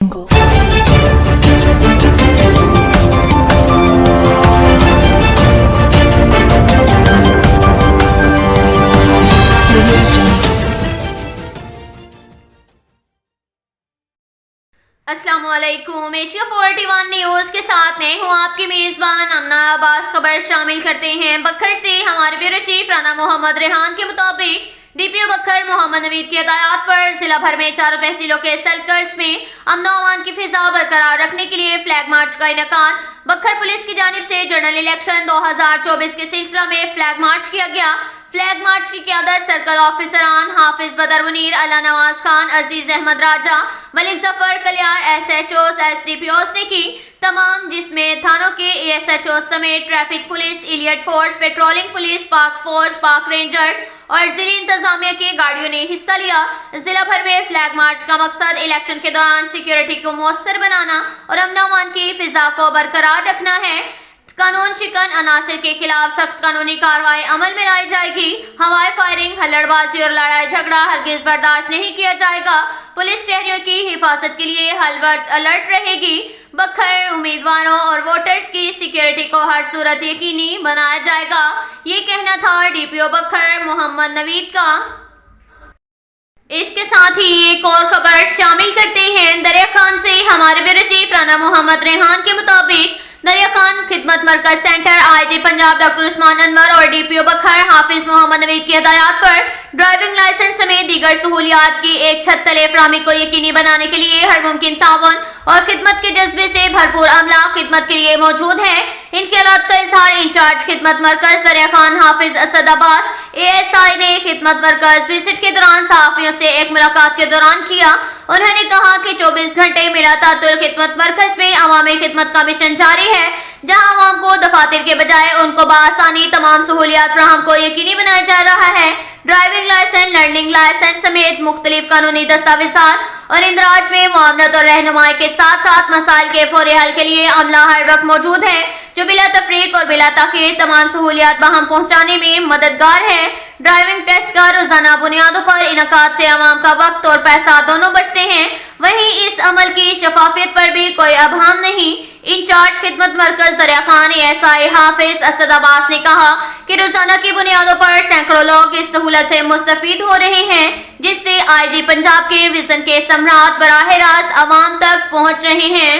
السلام علیکم، Asia 41 news کے ساتھ میں ہوں آپ کی میزبان امنا عباس۔ خبر شامل کرتے ہیں بکھر سے۔ ہمارے بیورو چیف رانا محمد ریحان کے مطابق ڈی پی او بکھر محمد نوید کی ہدایات پر ضلع بھر میں چاروں تحصیلوں کے سرکلز میں امن و امان کی فضا برقرار رکھنے کے لیے فلیگ مارچ کا انعقاد بکھر پولیس کی جانب سے جنرل الیکشن 2024 کے سلسلہ میں فلیگ مارچ کیا گیا۔ فلیگ مارچ کی قیادت سرکل آفیسران Hafiz Badar Munir, Allah Nawaz Khan, Aziz Ahmed Raja, Malik Zafar Kalyar, S H Os, S D P Os نے کی۔ تمام جس میں تھانوں کے اے ایس ایچ اوز سمیت traffic police, elite force, patrolling police, Pak force, Pak rangers اور ضلعی انتظامیہ کی گاڑیوں نے حصہ لیا۔ ضلع بھر میں فلیگ مارچ کا مقصد الیکشن کے دوران سیکیورٹی کو مؤثر بنانا اور امن و امان کی فضا کو برقرار رکھنا ہے۔ قانون شکن عناصر کے خلاف سخت قانونی کارروائی عمل میں لائی جائے گی۔ ہوائی فائرنگ، ہلڑ بازی اور لڑائی جھگڑا ہرگز برداشت نہیں کیا جائے گا۔ پولیس شہریوں کی حفاظت کے لیے ہر وقت الرٹ رہے گی۔ بکھر امیدواروں اور ووٹرز کی سیکیورٹی کو ہر صورت یقینی بنایا جائے گا، یہ کہنا تھا ڈی پی او بکھر محمد نوید کا۔ اس کے ساتھ ہی ایک اور خبر شامل کرتے ہیں دریا خان سے۔ ہمارے بیورو چیف رانا محمد ریحان کے مطابق دریا خان خدمت مرکز سینٹر آئی جی پنجاب ڈاکٹر عثمان انور اور ڈی پی او بکھر حافظ محمد نوید کی ہدایات پر ڈرائیونگ لائسنس سمیت دیگر سہولیات کی ایک چھت تلے فراہمی کو یقینی بنانے کے لیے ہر ممکن تعاون اور خدمت کے جذبے سے بھرپور عملہ خدمت کے لیے موجود ہے۔ ان خیالات کا اظہار انچارج خدمت مرکز دریا خان حافظ اسد عباس اے ایس آئی نے خدمت مرکز وزٹ کے دوران صحافیوں سے ایک ملاقات کے دوران کیا۔ انہوں نے کہا کہ 24 گھنٹے میرا تعطل خدمت مرکز میں عوامی خدمت کا مشن جاری ہے، جہاں عوام کو دفاتر کے بجائے ان کو بآسانی تمام سہولیات فراہم کو یقینی بنایا جا رہا ہے۔ ڈرائیونگ لائسنس، لرننگ لائسنس سمیت مختلف قانونی دستاویزات اور اندراج میں معاونت اور رہنمائی کے ساتھ ساتھ مسائل کے فوری حل کے لیے عملہ ہر وقت موجود ہے، جو بلا تفریق اور بلا تاخیر تمام سہولیات باہم پہنچانے میں مددگار ہے۔ ڈرائیونگ ٹیسٹ کا روزانہ بنیادوں پر انعقاد سے عوام کا وقت اور پیسہ دونوں بچتے ہیں، وہیں اس عمل کی شفافیت پر بھی کوئی ابہام نہیں۔ انچارج خدمت مرکز دریا خان اے ایس آئی حافظ اسد عباس نے کہا کہ روزانہ کی بنیادوں پر سینکڑوں لوگ اس سہولت سے مستفید ہو رہے ہیں، جس سے آئی جی پنجاب کے وژن کے ثمرات براہ راست عوام تک پہنچ رہے ہیں۔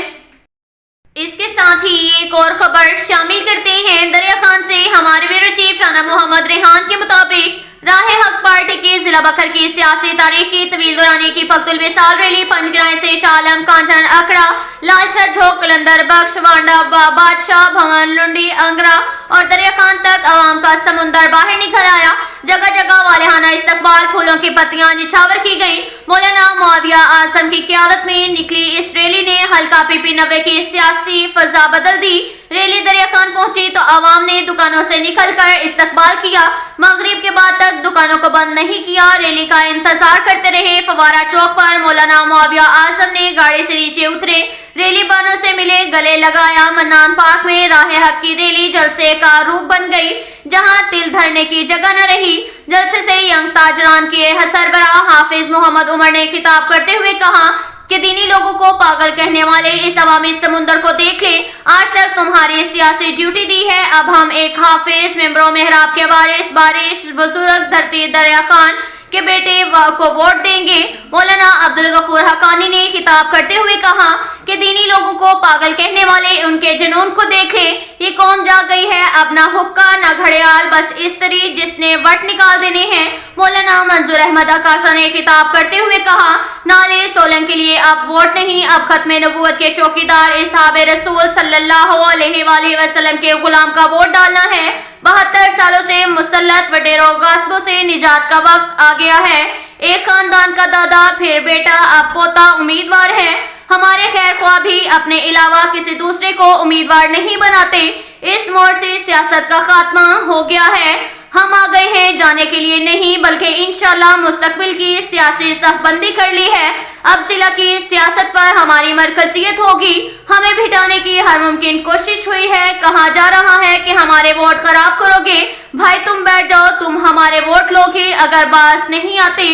اس کے ساتھ ہی ایک اور خبر شامل کرتے ہیں دریا خان سے۔ ہمارے بیورو چیف رانا محمد ریحان کے مطابق راہ حق پارٹی کی ضلع بکھر کی سیاسی تاریخ کی طویل دورانی کی فخر المثال ریلی پنجگرائے سے شاہ عالم کانجھن اکھڑا، لال شاہ جھوک، قلندر بخش، وانڈا بادشاہ بھون، لنڈی انگرا اور دریا خان تک عوام کا سمندر باہر نکل آیا۔ جگہ جگہ والہانہ استقبال، پھولوں کی پتیاں نچھاور کی گئیں۔ مولانا معاویہ اعظم کی قیادت میں نکلی اس ریلی نے حلقہ پی پی 90 کی سیاسی فضا بدل دی۔ ریلی دریا خان پہنچی تو عوام نے دکانوں سے نکل کر استقبال کیا، مغرب کے بعد تک دکانوں کو بند نہیں کیا، ریلی کا انتظار کرتے رہے۔ فوارہ چوک پر مولانا معاویہ اعظم نے گاڑی سے نیچے اترے، ریلی بانوں سے ملے، گلے لگایا۔ منان پارک میں راہ حق کی ریلی جلسے کا روپ بن گئی، جہاں تل دھرنے کی جگہ نہ رہی۔ جلسے سے ینگ تاجران کے سربراہ حافظ محمد عمر نے خطاب کرتے ہوئے کہا کہ دینی لوگوں کو پاگل کہنے والے اس عوامی سمندر کو دیکھ لیں۔ آج تک تمہاری سیاسی ڈیوٹی دی ہے، اب ہم ایک حافظ، ممبروں محراب کے وارث، بارش بزرگ دھرتی دریا خان کے بیٹے کو ووٹ دیں گے۔ مولانا عبدالغفور حقانی نے خطاب کرتے ہوئے کہا کہ دینی لوگوں کو پاگل کہنے والے ان کے جنون کو دیکھیں، یہ قوم جا گئی ہے، اب نہ حقہ نہ گھڑیال، بس استری جس نے وٹ نکال دینے ہیں۔ مولانا منظور احمد اکاشا نے خطاب کرتے ہوئے کہا نالے سولنگ کے لیے اب ووٹ نہیں، اب ختم نبوت کے چوکیدار اصحاب رسول صلی اللہ علیہ وآلہ وسلم کے غلام کا ووٹ ڈالنا ہے۔ 72 سالوں سے مسلط وڈیروں غاصبوں سے نجات کا وقت آ گیا ہے۔ ایک خاندان کا دادا، پھر بیٹا، اب پوتا امیدوار ہے۔ ہمارے خیر خواہ بھی اپنے علاوہ کسی دوسرے کو امیدوار نہیں بناتے۔ اس موڑ سے سیاست کا خاتمہ ہو گیا ہے۔ ہم آ گئے ہیں جانے کے لیے نہیں، بلکہ انشاءاللہ مستقبل کی سیاسی صف بندی کر لی ہے۔ اب ضلع کی سیاست پر ہماری مرکزیت ہوگی، ہمیں بھٹانے کی ہر ممکن کوشش ہوئی ہے۔ کہا جا رہا ہے کہ ہمارے ووٹ خراب کرو گے، بھائی تم بیٹھ جاؤ، تم ہمارے ووٹ لو گے، اگر باز نہیں آتے